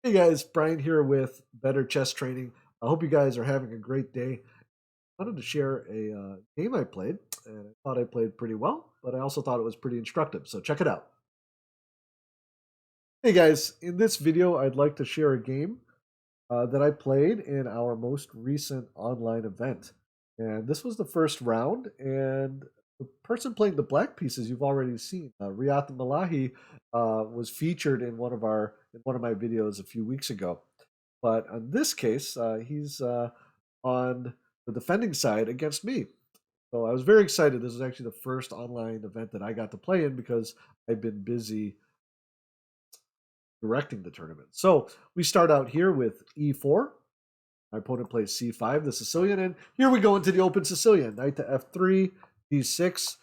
Hey guys, Brian here with Better Chess Training. I hope you guys are having a great day. I wanted to share a game I played, and I thought I played pretty well, but I also thought it was pretty instructive. So check it out. Hey guys, in this video, I'd like to share a game that I played in our most recent online event. And this was the first round, and the person playing the black pieces you've already seen. Riyad Malahi was featured in one of my videos a few weeks ago. But in this case, he's on the defending side against me. So I was very excited. This was actually the first online event that I got to play in because I've been busy directing the tournament. So we start out here with e4. My opponent plays c5, the Sicilian, and here we go into the open Sicilian. Knight to f3, d6,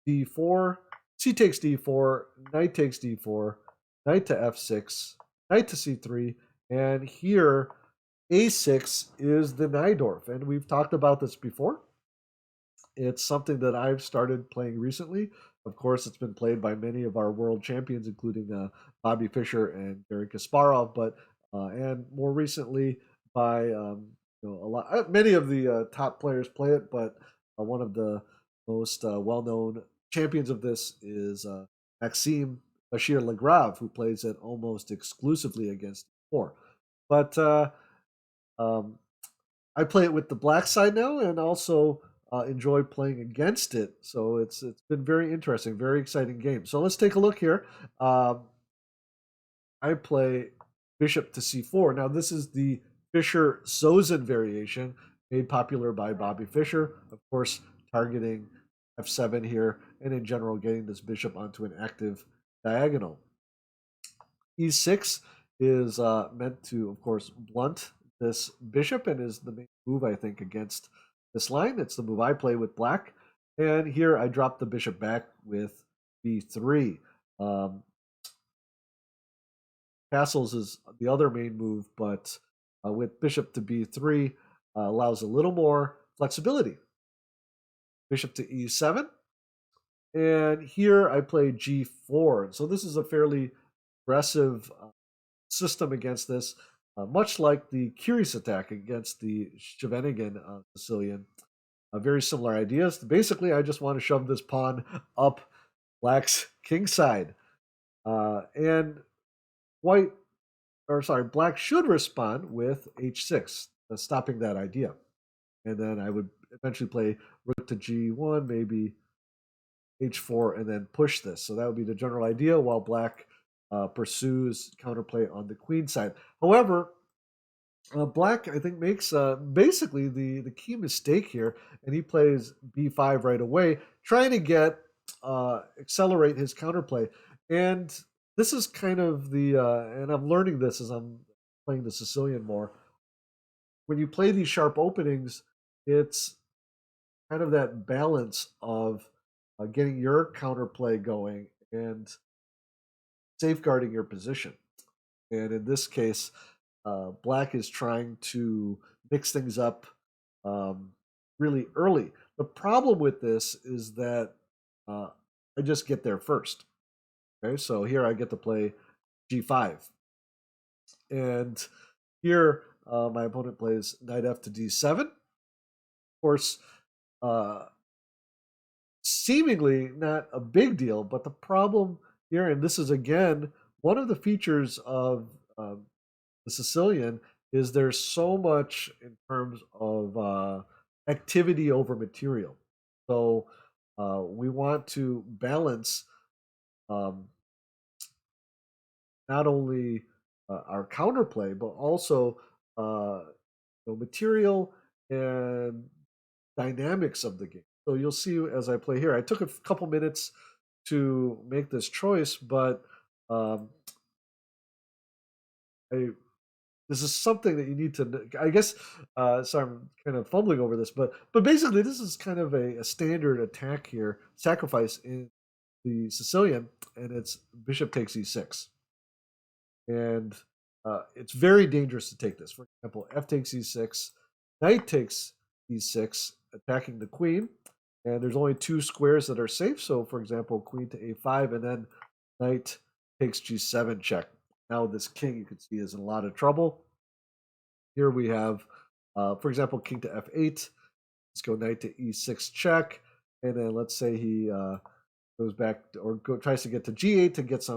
d4, c takes d4, knight takes d4, knight to f6, knight to c3, and here a6 is the Najdorf. And we've talked about this before. It's something that I've started playing recently. Of course, it's been played by many of our world champions, including Bobby Fischer and Garry Kasparov, but and more recently by many of the top players play it. But one of the most well-known champions of this is Maxime Bashir Lagrave, who plays it almost exclusively against four. But um, I play it with the black side now, and also enjoy playing against it. So it's been very interesting, very exciting game. So let's take a look here. I play bishop to c4. Now this is the Fischer-Sozin variation, made popular by Bobby Fischer. Of course, targeting f7 here, and in general, getting this bishop onto an active diagonal. e6 is meant to, of course, blunt this bishop, and is the main move, I think, against this line. It's the move I play with black. And here I drop the bishop back with b3. Castles is the other main move, but with bishop to b3 allows a little more flexibility. Bishop to e7. And here I play g4. And so this is a fairly aggressive system against this, much like the curious attack against the Scheveningen Sicilian. Very similar ideas. Basically, I just want to shove this pawn up black's king side. And black should respond with h6, stopping that idea. And then I would eventually play rook to g1, maybe h4, and then push this. So that would be the general idea, while black pursues counterplay on the queen side. However, black, I think, makes basically the key mistake here, and he plays b5 right away, trying to accelerate his counterplay. And this is kind of and I'm learning this as I'm playing the Sicilian more. When you play these sharp openings, it's kind of that balance of getting your counterplay going and safeguarding your position. And in this case, black is trying to mix things up really early. The problem with this is that I just get there first. Okay, so here I get to play g5. And here my opponent plays knight f to d7. Of course, seemingly not a big deal, but the problem here, and this is again one of the features of the Sicilian, is there's so much in terms of activity over material. So we want to balance um, not only our counterplay, but also material and dynamics of the game. So you'll see as I play here, I took a couple minutes to make this choice, but this is something that you need to, I guess. Sorry, I'm kind of fumbling over this, but basically this is kind of a standard attack here, sacrifice in the Sicilian, and it's bishop takes e6. And it's very dangerous to take this. For example, f takes e6, knight takes e6, attacking the queen. And there's only two squares that are safe. So, for example, queen to a5, and then knight takes g7 check. Now this king, you can see, is in a lot of trouble. Here we have, for example, king to f8. Let's go knight to e6 check. And then let's say he goes back or tries to get to g8 to get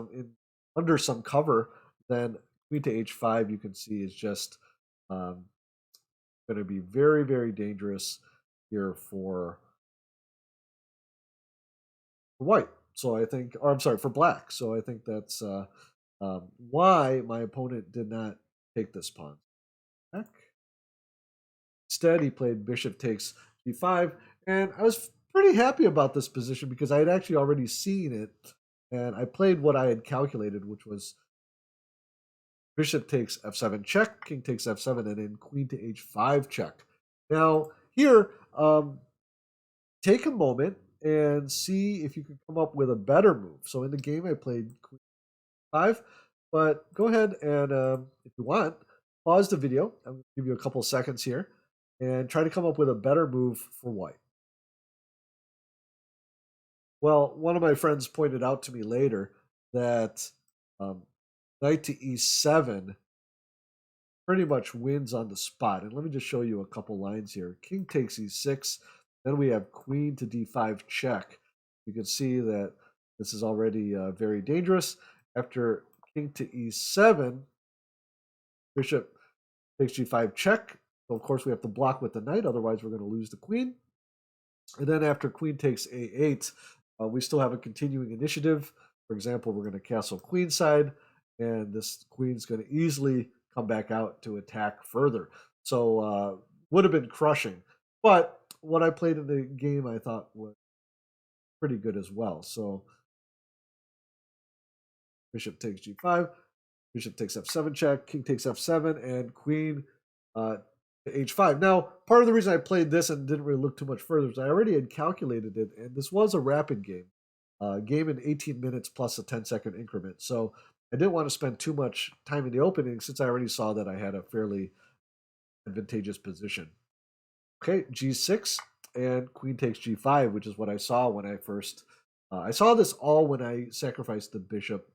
under some cover. Then queen to h5, you can see, is just going to be very, very dangerous here for white. So I think, or I'm sorry, for black. So I think that's why my opponent did not take this pawn back. Instead, he played bishop takes g5, and I was pretty happy about this position because I had actually already seen it, and I played what I had calculated, which was bishop takes f7 check, king takes f7, and then queen to h5 check. Now, here, take a moment and see if you can come up with a better move. So in the game, I played queen 5, but go ahead and, if you want, pause the video. I'm going to give you a couple seconds here and try to come up with a better move for white. Well, one of my friends pointed out to me later that knight to e7 pretty much wins on the spot. And let me just show you a couple lines here. King takes e6. Then we have queen to d5 check. You can see that this is already very dangerous. After king to e7, bishop takes g5 check. So, of course, we have to block with the knight. Otherwise, we're going to lose the queen. And then after queen takes a8, we still have a continuing initiative. For example, we're going to castle queenside, and this queen's going to easily come back out to attack further. So would have been crushing. But what I played in the game I thought was pretty good as well. So bishop takes g5, bishop takes f7 check, king takes f7, and queen to h5. Now, part of the reason I played this and didn't really look too much further is I already had calculated it, and this was a rapid game. Game in 18 minutes plus a 10-second increment. So I didn't want to spend too much time in the opening since I already saw that I had a fairly advantageous position. Okay, g6 and queen takes g5, which is what I saw when I first... I saw this all when I sacrificed the bishop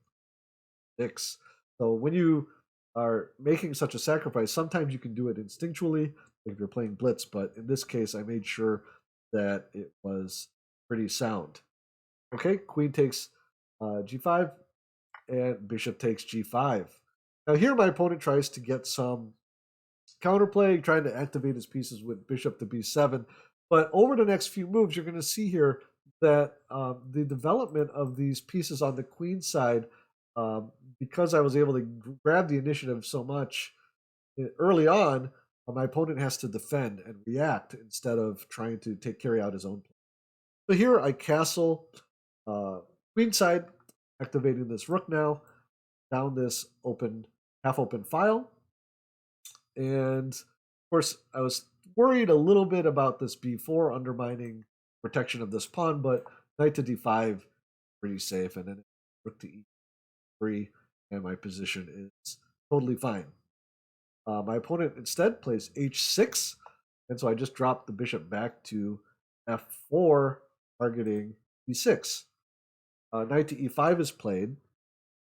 6. So when you are making such a sacrifice, sometimes you can do it instinctually if you're playing blitz, but in this case, I made sure that it was pretty sound. Okay, queen takes g5, and bishop takes g5. Now here my opponent tries to get some counterplay, trying to activate his pieces with bishop to b7. But over the next few moves, you're going to see here that the development of these pieces on the queen side, because I was able to grab the initiative so much early on, my opponent has to defend and react instead of trying to carry out his own plan. So here I castle queenside, activating this rook now, down this half-open file. And of course, I was worried a little bit about this b4 undermining protection of this pawn, but knight to d5, pretty safe, and then rook to e3, and my position is totally fine. My opponent instead plays h6, and so I just dropped the bishop back to f4, targeting e6. Knight to e5 is played,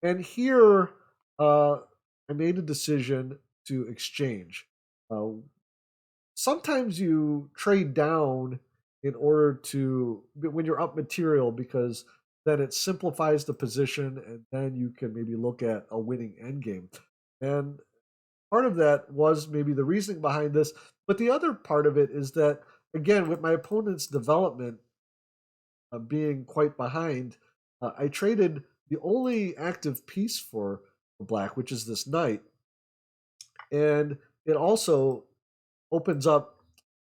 and here I made a decision to exchange. Sometimes you trade down in order to, when you're up material, because then it simplifies the position and then you can maybe look at a winning endgame. And part of that was maybe the reasoning behind this, but the other part of it is that, again, with my opponent's development being quite behind, I traded the only active piece for black, which is this knight, and it also opens up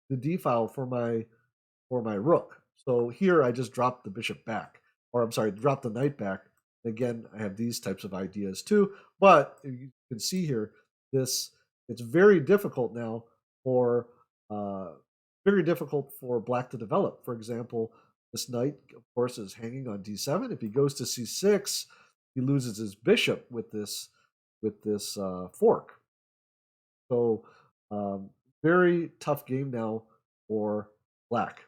the d file for my rook. So here I just dropped the bishop back, or I'm sorry, drop the knight back. Again, I have these types of ideas too, but you can see here, it's very difficult now for black to develop. For example, this knight, of course, is hanging on d7. If he goes to c6, he loses his bishop with this fork. So very tough game now for black.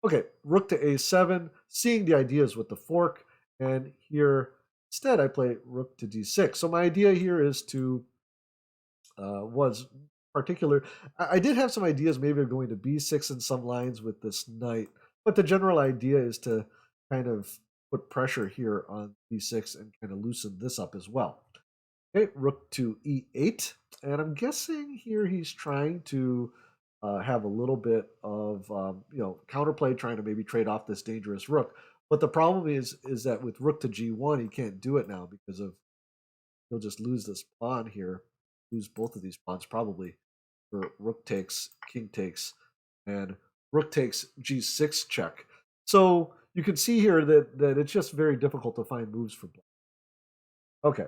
Okay, rook to a7, seeing the ideas with the fork, and here instead I play rook to d6. So my idea here is to was particular. I did have some ideas maybe of going to b6 in some lines with this knight, but the general idea is to kind of put pressure here on b6 and kind of loosen this up as well. Okay, rook to e8, and I'm guessing here he's trying to have a little bit of counterplay, trying to maybe trade off this dangerous rook. But the problem is that with rook to g1, he can't do it now because of he'll just lose this pawn here, lose both of these pawns probably. For rook takes, king takes, and rook takes g6 check. So you can see here that it's just very difficult to find moves for black. Okay,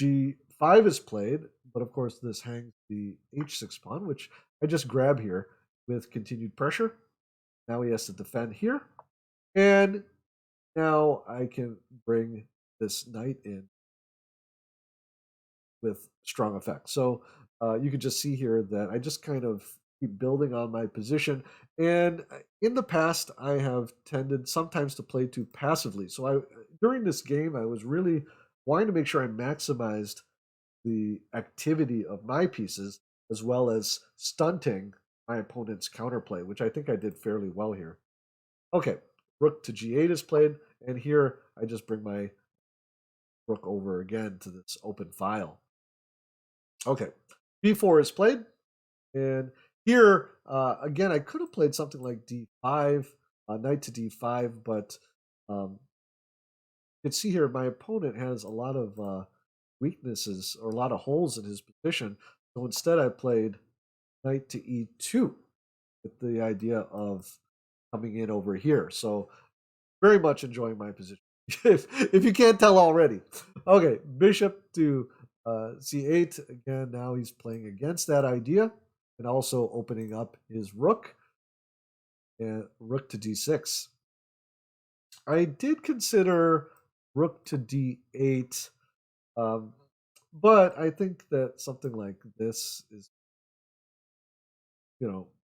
g5 is played, but of course this hangs the h6 pawn, which I just grab here with continued pressure. Now he has to defend here, and now I can bring this knight in with strong effect. So you can just see here that I just kind of keep building on my position. And in the past, I have tended sometimes to play too passively. So during this game, I was really wanting to make sure I maximized the activity of my pieces as well as stunting my opponent's counterplay, which I think I did fairly well here. Okay, rook to g8 is played, and here I just bring my rook over again to this open file. Okay, b4 is played, and here again I could have played something like d5, knight to d5, but you can see here my opponent has a lot of weaknesses or a lot of holes in his position. So instead, I played knight to e2 with the idea of coming in over here. So very much enjoying my position. if you can't tell already. Okay, bishop to c8. Again, now he's playing against that idea and also opening up his rook. And rook to d6. I did consider rook to d8, but I think that something like this is,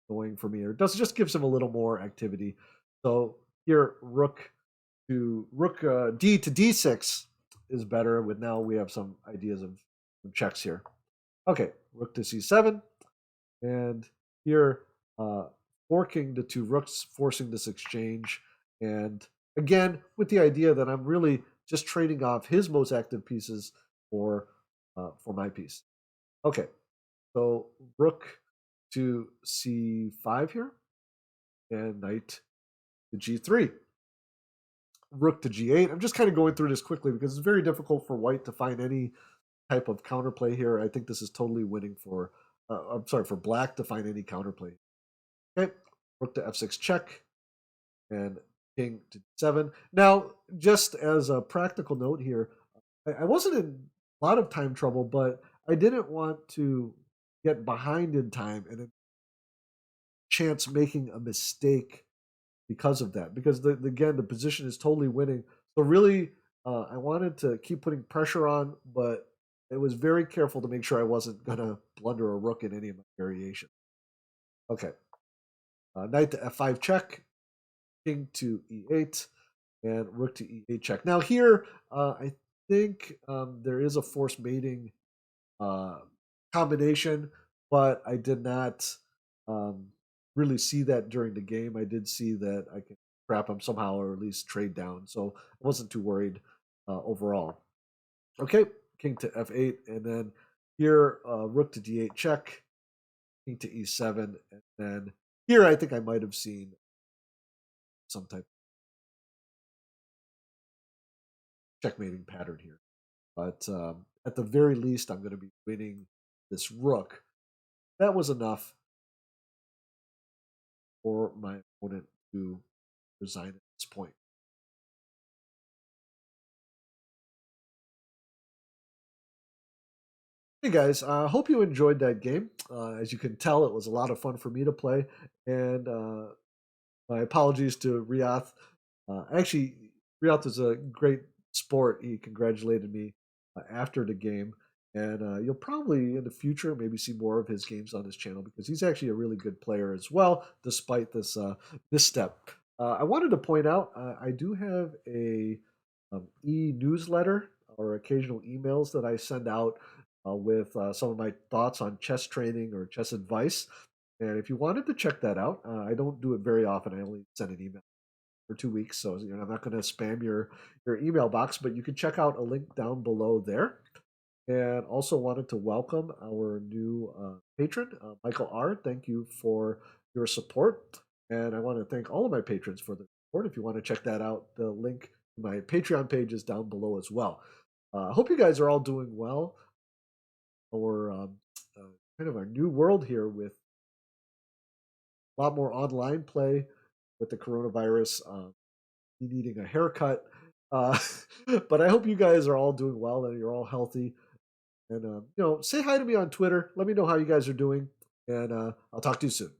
going for me, or does just gives him a little more activity. So here, rook d to d6 is better. With now we have some ideas of checks here. Okay, rook to c7, and here forking the two rooks, forcing this exchange, and again with the idea that I'm really just trading off his most active pieces for my piece. Okay, so rook to c5 here, and knight to g3. Rook to g8. I'm just kind of going through this quickly because it's very difficult for white to find any type of counterplay here. I think this is totally winning for, I'm sorry, for black to find any counterplay. Okay, rook to f6 check, and king to d7. Now, just as a practical note here, I wasn't in a lot of time trouble, but I didn't want to get behind in time and then chance making a mistake because of that. Because again, the position is totally winning. So really, I wanted to keep putting pressure on, but I was very careful to make sure I wasn't gonna blunder a rook in any of my variations. Okay, knight to f5 check, king to e8, and rook to e8 check. Now here, I think there is a forced mating uh, combination, but I did not um, really see that during the game. I did see that I could trap him somehow or at least trade down, so I wasn't too worried overall. Okay, king to f8, and then here rook to d8 check, king to e7, and then here I think I might have seen some type of checkmating pattern here. But at the very least, I'm going to be winning this rook. That was enough for my opponent to resign at this point. Hey guys, I hope you enjoyed that game. As you can tell, it was a lot of fun for me to play, and my apologies to Riyadh. Actually, Riyadh was a great sport. He congratulated me after the game, and you'll probably in the future maybe see more of his games on his channel because he's actually a really good player as well, despite this misstep. I wanted to point out I do have a e-newsletter or occasional emails that I send out with some of my thoughts on chess training or chess advice. And if you wanted to check that out, I don't do it very often. I only send an email for 2 weeks, so I'm not going to spam your email box. But you can check out a link down below there. And also wanted to welcome our new patron, Michael R. Thank you for your support. And I want to thank all of my patrons for the support. If you want to check that out, the link to my Patreon page is down below as well. I hope you guys are all doing well. Our uh, kind of our new world here with a lot more online play with the coronavirus, me needing a haircut. Uh, but I hope you guys are all doing well and you're all healthy. And, say hi to me on Twitter. Let me know how you guys are doing. And I'll talk to you soon.